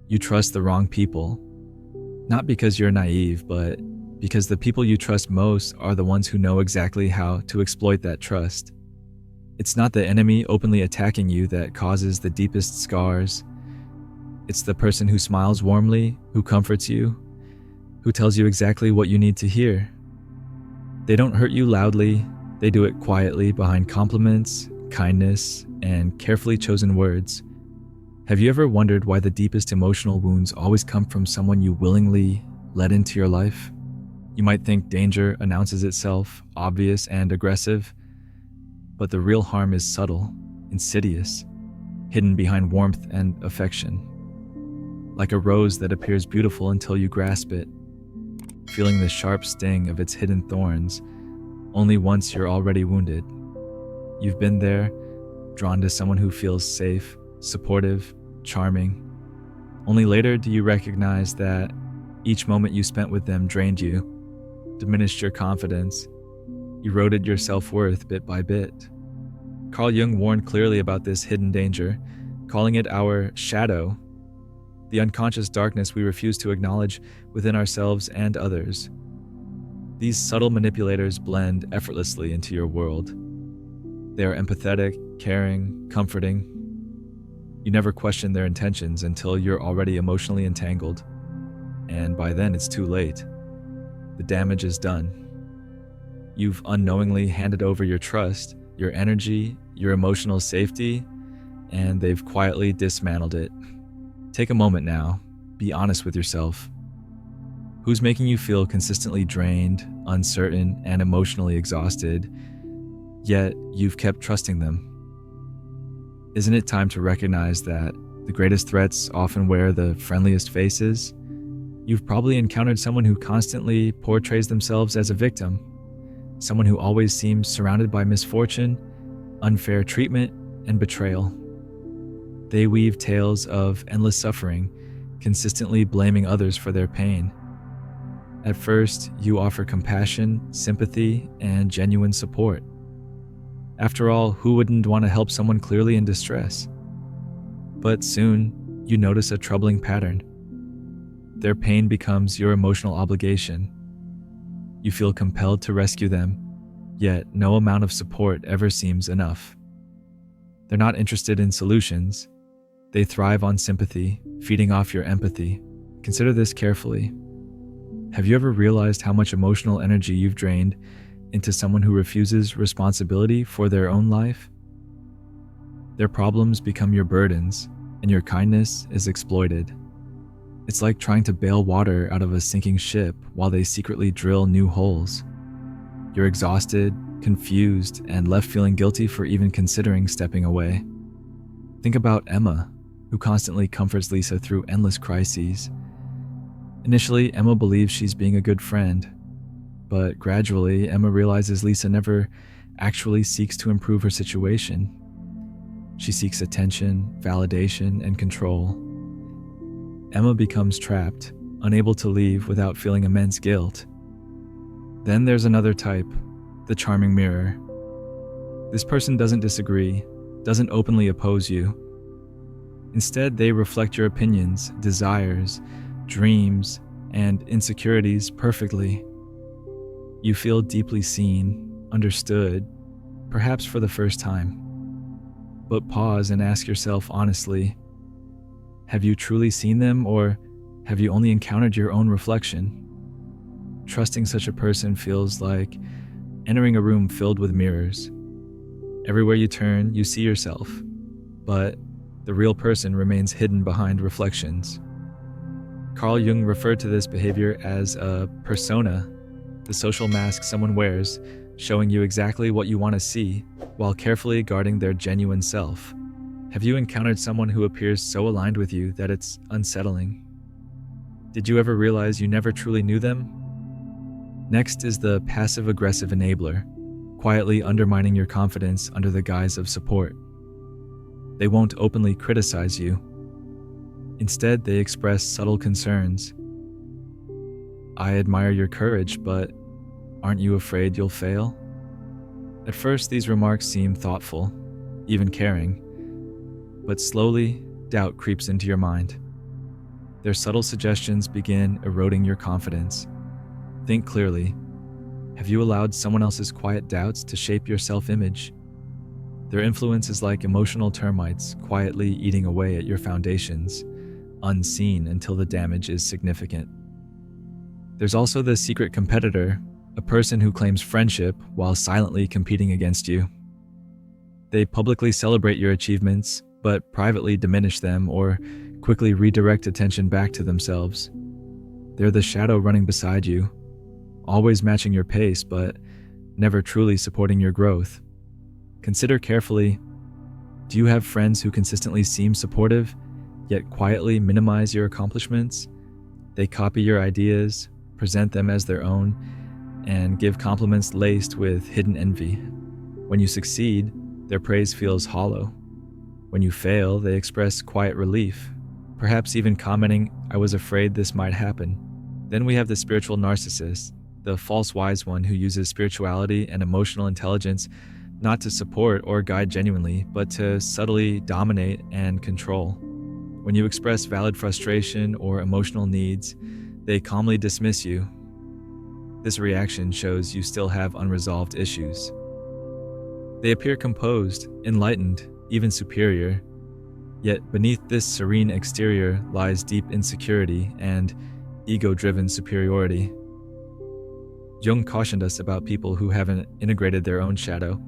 You trust the wrong people, not because you're naive, but because the people you trust most are the ones who know exactly how to exploit that trust. It's not the enemy openly attacking you that causes the deepest scars. It's the person who smiles warmly, who comforts you, who tells you exactly what you need to hear. They don't hurt you loudly, they do it quietly behind compliments, kindness, and carefully chosen words. Have you ever wondered why the deepest emotional wounds always come from someone you willingly let into your life? You might think danger announces itself, obvious and aggressive, but the real harm is subtle, insidious, hidden behind warmth and affection. Like a rose that appears beautiful until you grasp it, feeling the sharp sting of its hidden thorns, only once you're already wounded. You've been there, drawn to someone who feels safe, supportive, charming. Only later do you recognize that each moment you spent with them drained you, diminished your confidence, eroded your self-worth bit by bit. Carl Jung warned clearly about this hidden danger, calling it our shadow, the unconscious darkness we refuse to acknowledge within ourselves and others. These subtle manipulators blend effortlessly into your world. They are empathetic, caring, comforting. You never question their intentions until you're already emotionally entangled, and by then it's too late. The damage is done. You've unknowingly handed over your trust, your energy, your emotional safety, and they've quietly dismantled it. Take a moment now. Be honest with yourself. Who's making you feel consistently drained, uncertain, and emotionally exhausted, yet you've kept trusting them? Isn't it time to recognize that the greatest threats often wear the friendliest faces? You've probably encountered someone who constantly portrays themselves as a victim, someone who always seems surrounded by misfortune, unfair treatment, and betrayal. They weave tales of endless suffering, consistently blaming others for their pain. At first, you offer compassion, sympathy, and genuine support. After all, who wouldn't want to help someone clearly in distress? But soon, you notice a troubling pattern. Their pain becomes your emotional obligation. You feel compelled to rescue them, yet no amount of support ever seems enough. They're not interested in solutions. They thrive on sympathy, feeding off your empathy. Consider this carefully. Have you ever realized how much emotional energy you've drained into someone who refuses responsibility for their own life? Their problems become your burdens, and your kindness is exploited. It's like trying to bail water out of a sinking ship while they secretly drill new holes. You're exhausted, confused, and left feeling guilty for even considering stepping away. Think about Emma, who constantly comforts Lisa through endless crises. Initially, Emma believes she's being a good friend, but gradually, Emma realizes Lisa never actually seeks to improve her situation. She seeks attention, validation, and control. Emma becomes trapped, unable to leave without feeling immense guilt. Then there's another type, the charming mirror. This person doesn't disagree, doesn't openly oppose you. Instead, they reflect your opinions, desires, dreams, and insecurities perfectly. You feel deeply seen, understood, perhaps for the first time. But pause and ask yourself honestly, have you truly seen them, or have you only encountered your own reflection? Trusting such a person feels like entering a room filled with mirrors. Everywhere you turn, you see yourself, but the real person remains hidden behind reflections. Carl Jung referred to this behavior as a persona, the social mask someone wears, showing you exactly what you want to see, while carefully guarding their genuine self. Have you encountered someone who appears so aligned with you that it's unsettling? Did you ever realize you never truly knew them? Next is the passive-aggressive enabler, quietly undermining your confidence under the guise of support. They won't openly criticize you. Instead, they express subtle concerns. I admire your courage, but aren't you afraid you'll fail? At first, these remarks seem thoughtful, even caring, but slowly, doubt creeps into your mind. Their subtle suggestions begin eroding your confidence. Think clearly. Have you allowed someone else's quiet doubts to shape your self-image? Their influence is like emotional termites quietly eating away at your foundations, unseen until the damage is significant. There's also the secret competitor, a person who claims friendship while silently competing against you. They publicly celebrate your achievements, but privately diminish them or quickly redirect attention back to themselves. They're the shadow running beside you, always matching your pace, but never truly supporting your growth. Consider carefully, do you have friends who consistently seem supportive, yet quietly minimize your accomplishments? They copy your ideas, present them as their own, and give compliments laced with hidden envy. When you succeed, their praise feels hollow. When you fail, they express quiet relief, perhaps even commenting, "I was afraid this might happen." Then we have the spiritual narcissist, the false wise one who uses spirituality and emotional intelligence not to support or guide genuinely, but to subtly dominate and control. When you express valid frustration or emotional needs, they calmly dismiss you. This reaction shows you still have unresolved issues. They appear composed, enlightened, even superior, yet beneath this serene exterior lies deep insecurity and ego-driven superiority. Jung cautioned us about people who haven't integrated their own shadow,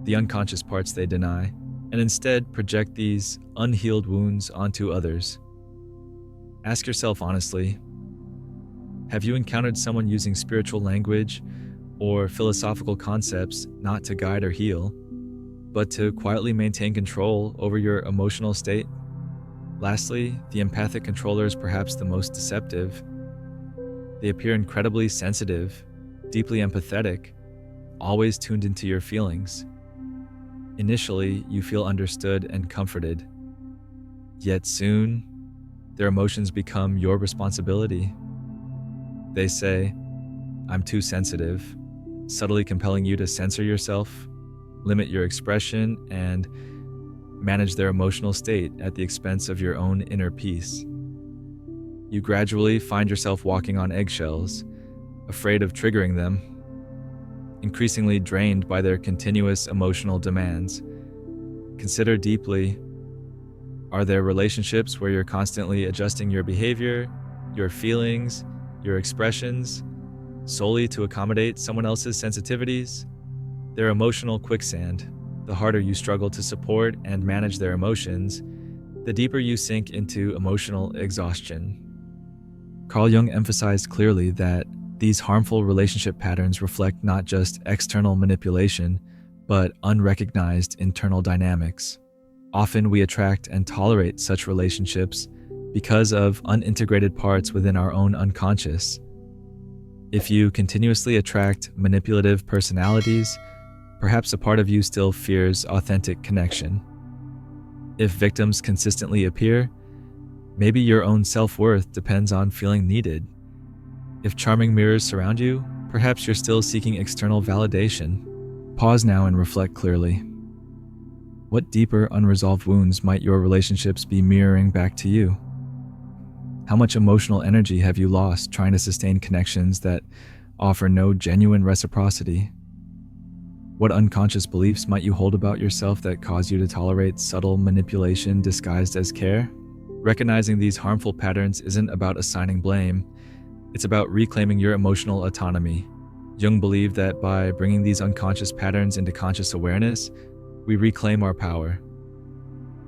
the unconscious parts they deny, and instead project these unhealed wounds onto others. Ask yourself honestly, have you encountered someone using spiritual language or philosophical concepts not to guide or heal, but to quietly maintain control over your emotional state? Lastly, the empathic controller is perhaps the most deceptive. They appear incredibly sensitive, deeply empathetic, always tuned into your feelings. Initially, you feel understood and comforted. Yet soon, their emotions become your responsibility. They say, "I'm too sensitive," subtly compelling you to censor yourself, limit your expression, and manage their emotional state at the expense of your own inner peace. You gradually find yourself walking on eggshells, afraid of triggering them, increasingly drained by their continuous emotional demands. Consider deeply, are there relationships where you're constantly adjusting your behavior, your feelings, your expressions, solely to accommodate someone else's sensitivities? They're emotional quicksand. The harder you struggle to support and manage their emotions, the deeper you sink into emotional exhaustion. Carl Jung emphasized clearly that these harmful relationship patterns reflect not just external manipulation, but unrecognized internal dynamics. Often we attract and tolerate such relationships because of unintegrated parts within our own unconscious. If you continuously attract manipulative personalities, perhaps a part of you still fears authentic connection. If victims consistently appear, maybe your own self-worth depends on feeling needed. If charming mirrors surround you, perhaps you're still seeking external validation. Pause now and reflect clearly. What deeper unresolved wounds might your relationships be mirroring back to you? How much emotional energy have you lost trying to sustain connections that offer no genuine reciprocity? What unconscious beliefs might you hold about yourself that cause you to tolerate subtle manipulation disguised as care? Recognizing these harmful patterns isn't about assigning blame. It's about reclaiming your emotional autonomy. Jung believed that by bringing these unconscious patterns into conscious awareness, we reclaim our power.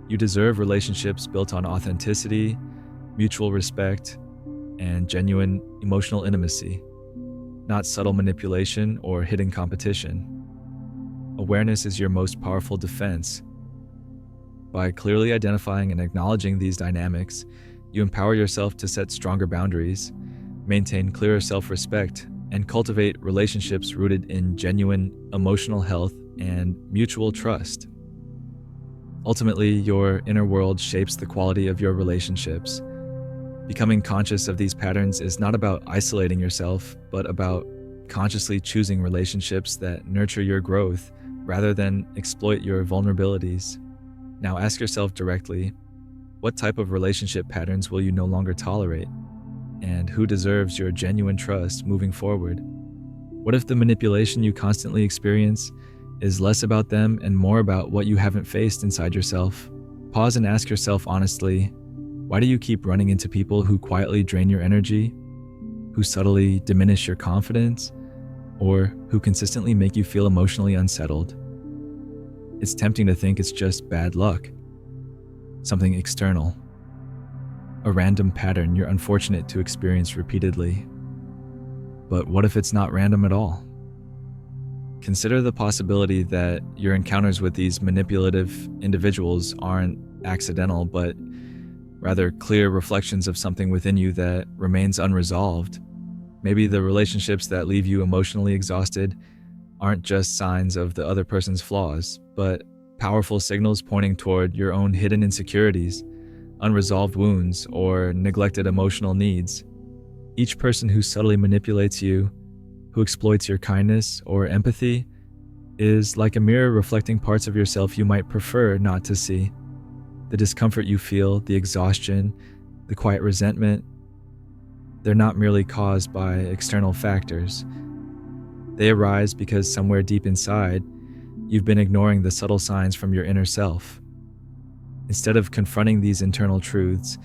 You deserve relationships built on authenticity, mutual respect, and genuine emotional intimacy, not subtle manipulation or hidden competition. Awareness is your most powerful defense. By clearly identifying and acknowledging these dynamics, you empower yourself to set stronger boundaries, maintain clearer self-respect, and cultivate relationships rooted in genuine emotional health and mutual trust. Ultimately, your inner world shapes the quality of your relationships. Becoming conscious of these patterns is not about isolating yourself, but about consciously choosing relationships that nurture your growth rather than exploit your vulnerabilities. Now ask yourself directly, What type of relationship patterns will you no longer tolerate? And who deserves your genuine trust moving forward? What if the manipulation you constantly experience is less about them and more about what you haven't faced inside yourself? Pause and ask yourself honestly, why do you keep running into people who quietly drain your energy, who subtly diminish your confidence, or who consistently make you feel emotionally unsettled? It's tempting to think it's just bad luck, something external, a random pattern you're unfortunate to experience repeatedly. But what if it's not random at all? Consider the possibility that your encounters with these manipulative individuals aren't accidental, but rather clear reflections of something within you that remains unresolved. Maybe the relationships that leave you emotionally exhausted aren't just signs of the other person's flaws, but powerful signals pointing toward your own hidden insecurities, unresolved wounds, or neglected emotional needs. Each person who subtly manipulates you, who exploits your kindness or empathy, is like a mirror reflecting parts of yourself you might prefer not to see. The discomfort you feel, the exhaustion, the quiet resentment, they're not merely caused by external factors. They arise because somewhere deep inside, you've been ignoring the subtle signs from your inner self. Instead of confronting these internal truths,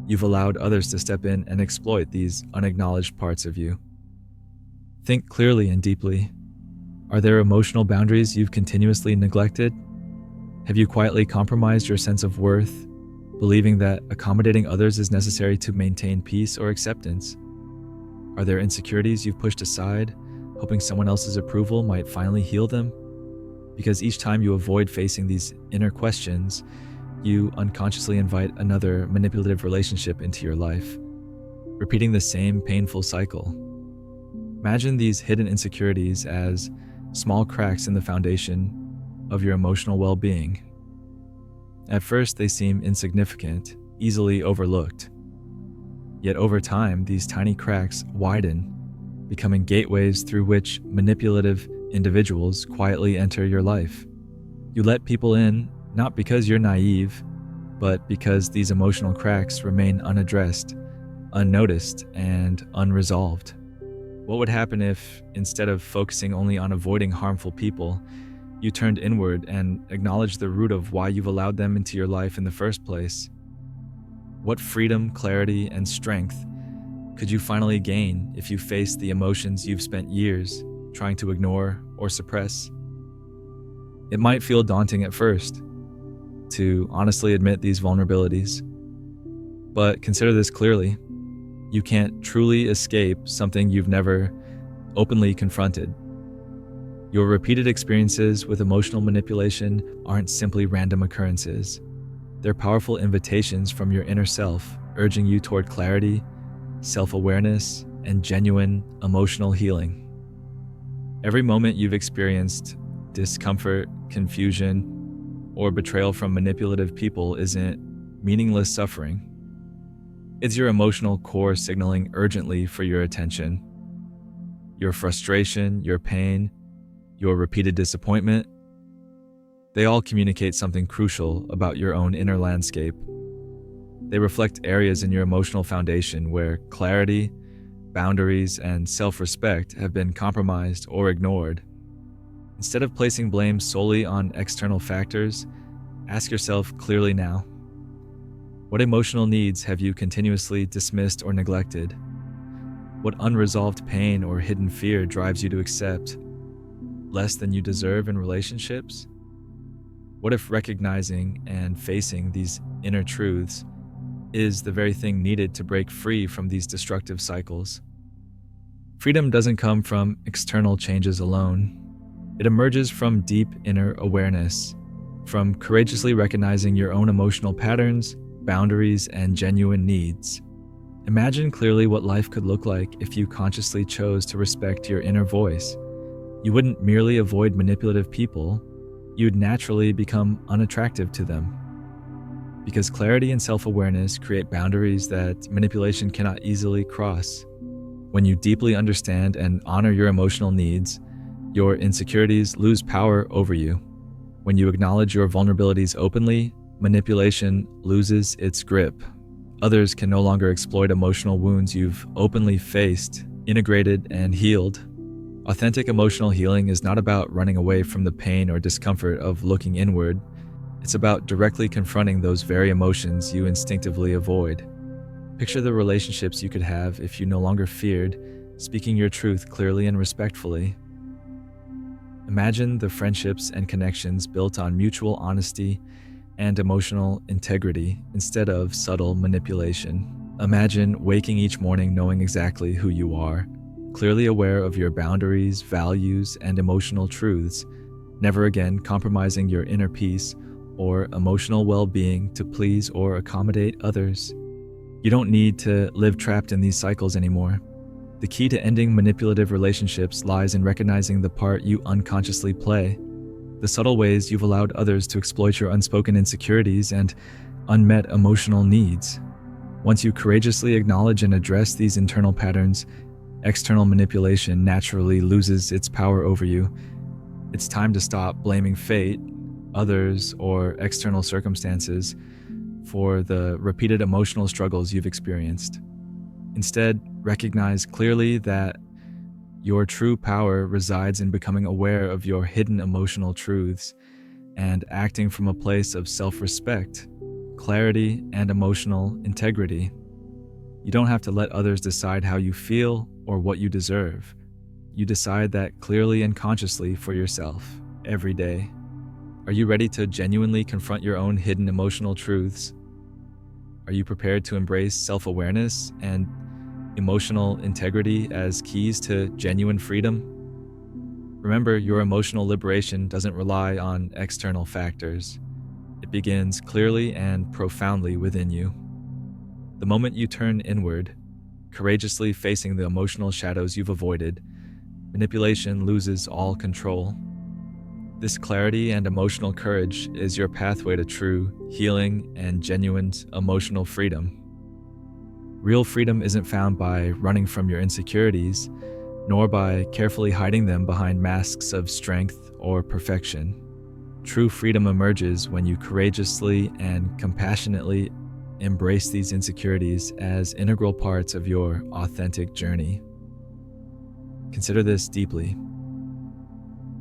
you've allowed others to step in and exploit these unacknowledged parts of you. Think clearly and deeply. Are there emotional boundaries you've continuously neglected? Have you quietly compromised your sense of worth, believing that accommodating others is necessary to maintain peace or acceptance? Are there insecurities you've pushed aside, hoping someone else's approval might finally heal them? Because each time you avoid facing these inner questions, you unconsciously invite another manipulative relationship into your life, repeating the same painful cycle. Imagine these hidden insecurities as small cracks in the foundation of your emotional well-being. At first, they seem insignificant, easily overlooked. Yet over time, these tiny cracks widen, becoming gateways through which manipulative individuals quietly enter your life. You let people in not because you're naive, but because these emotional cracks remain unaddressed, unnoticed, and unresolved. What would happen if, instead of focusing only on avoiding harmful people, you turned inward and acknowledged the root of why you've allowed them into your life in the first place? What freedom, clarity, and strength could you finally gain if you faced the emotions you've spent years trying to ignore or suppress? It might feel daunting at first to honestly admit these vulnerabilities, but consider this clearly. You can't truly escape something you've never openly confronted. Your repeated experiences with emotional manipulation aren't simply random occurrences. They're powerful invitations from your inner self, urging you toward clarity, self-awareness, and genuine emotional healing. Every moment you've experienced discomfort, confusion, or betrayal from manipulative people isn't meaningless suffering. It's your emotional core signaling urgently for your attention. Your frustration, your pain, your repeated disappointment, they all communicate something crucial about your own inner landscape. They reflect areas in your emotional foundation where clarity, boundaries, and self-respect have been compromised or ignored. Instead of placing blame solely on external factors, ask yourself clearly now, what emotional needs have you continuously dismissed or neglected? What unresolved pain or hidden fear drives you to accept less than you deserve in relationships? What if recognizing and facing these inner truths is the very thing needed to break free from these destructive cycles? Freedom doesn't come from external changes alone. It emerges from deep inner awareness, from courageously recognizing your own emotional patterns, boundaries, and genuine needs. Imagine clearly what life could look like if you consciously chose to respect your inner voice. You wouldn't merely avoid manipulative people, you'd naturally become unattractive to them. Because clarity and self-awareness create boundaries that manipulation cannot easily cross. When you deeply understand and honor your emotional needs, your insecurities lose power over you. When you acknowledge your vulnerabilities openly, manipulation loses its grip. Others can no longer exploit emotional wounds you've openly faced, integrated, and healed. Authentic emotional healing is not about running away from the pain or discomfort of looking inward. It's about directly confronting those very emotions you instinctively avoid. Picture the relationships you could have if you no longer feared speaking your truth clearly and respectfully. Imagine the friendships and connections built on mutual honesty and emotional integrity instead of subtle manipulation. Imagine waking each morning knowing exactly who you are, clearly aware of your boundaries, values, and emotional truths, never again compromising your inner peace or emotional well-being to please or accommodate others. You don't need to live trapped in these cycles anymore. The key to ending manipulative relationships lies in recognizing the part you unconsciously play, the subtle ways you've allowed others to exploit your unspoken insecurities and unmet emotional needs. Once you courageously acknowledge and address these internal patterns, external manipulation naturally loses its power over you. It's time to stop blaming fate, others, or external circumstances for the repeated emotional struggles you've experienced. Instead, recognize clearly that your true power resides in becoming aware of your hidden emotional truths and acting from a place of self-respect, clarity, and emotional integrity. You don't have to let others decide how you feel or what you deserve. You decide that clearly and consciously for yourself every day. Are you ready to genuinely confront your own hidden emotional truths? Are you prepared to embrace self-awareness and emotional integrity as keys to genuine freedom? Remember, your emotional liberation doesn't rely on external factors. It begins clearly and profoundly within you. The moment you turn inward, courageously facing the emotional shadows you've avoided, manipulation loses all control. This clarity and emotional courage is your pathway to true healing and genuine emotional freedom. Real freedom isn't found by running from your insecurities, nor by carefully hiding them behind masks of strength or perfection. True freedom emerges when you courageously and compassionately embrace these insecurities as integral parts of your authentic journey. Consider this deeply.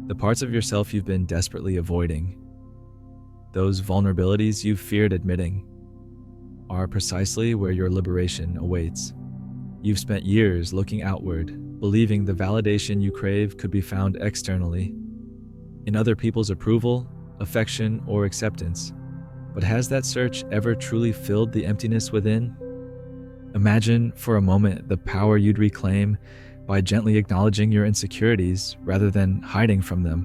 The parts of yourself you've been desperately avoiding, those vulnerabilities you've feared admitting, are precisely where your liberation awaits. You've spent years looking outward, believing the validation you crave could be found externally, in other people's approval, affection, or acceptance. But has that search ever truly filled the emptiness within? Imagine for a moment the power you'd reclaim by gently acknowledging your insecurities rather than hiding from them.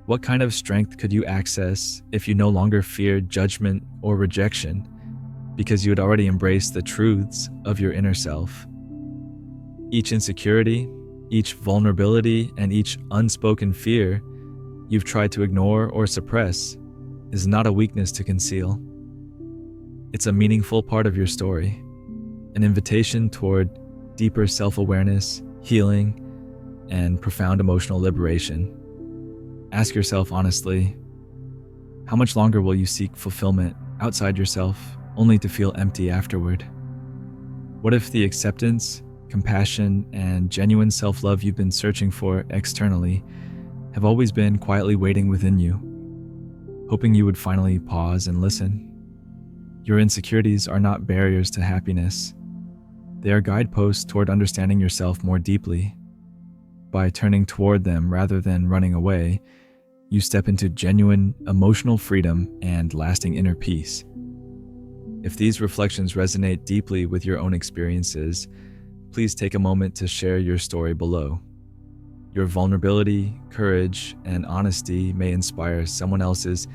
What kind of strength could you access if you no longer feared judgment or rejection because you had already embraced the truths of your inner self? Each insecurity, each vulnerability, and each unspoken fear you've tried to ignore or suppress is not a weakness to conceal. It's a meaningful part of your story, an invitation toward deeper self-awareness, healing, and profound emotional liberation. Ask yourself honestly, how much longer will you seek fulfillment outside yourself only to feel empty afterward? What if the acceptance, compassion, and genuine self-love you've been searching for externally have always been quietly waiting within you, hoping you would finally pause and listen? Your insecurities are not barriers to happiness. They are guideposts toward understanding yourself more deeply. By turning toward them rather than running away, you step into genuine emotional freedom and lasting inner peace. If these reflections resonate deeply with your own experiences, please take a moment to share your story below. Your vulnerability, courage, and honesty may inspire someone else's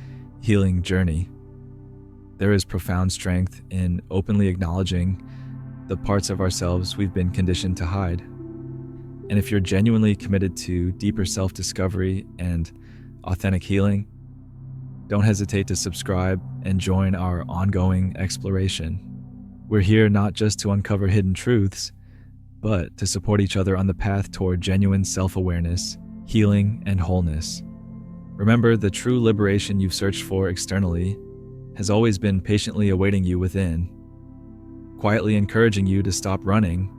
healing journey. There is profound strength in openly acknowledging the parts of ourselves we've been conditioned to hide. And if you're genuinely committed to deeper self-discovery and authentic healing, don't hesitate to subscribe and join our ongoing exploration. We're here not just to uncover hidden truths, but to support each other on the path toward genuine self-awareness, healing, and wholeness. Remember, the true liberation you've searched for externally has always been patiently awaiting you within, quietly encouraging you to stop running,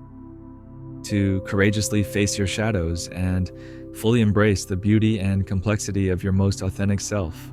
to courageously face your shadows and fully embrace the beauty and complexity of your most authentic self.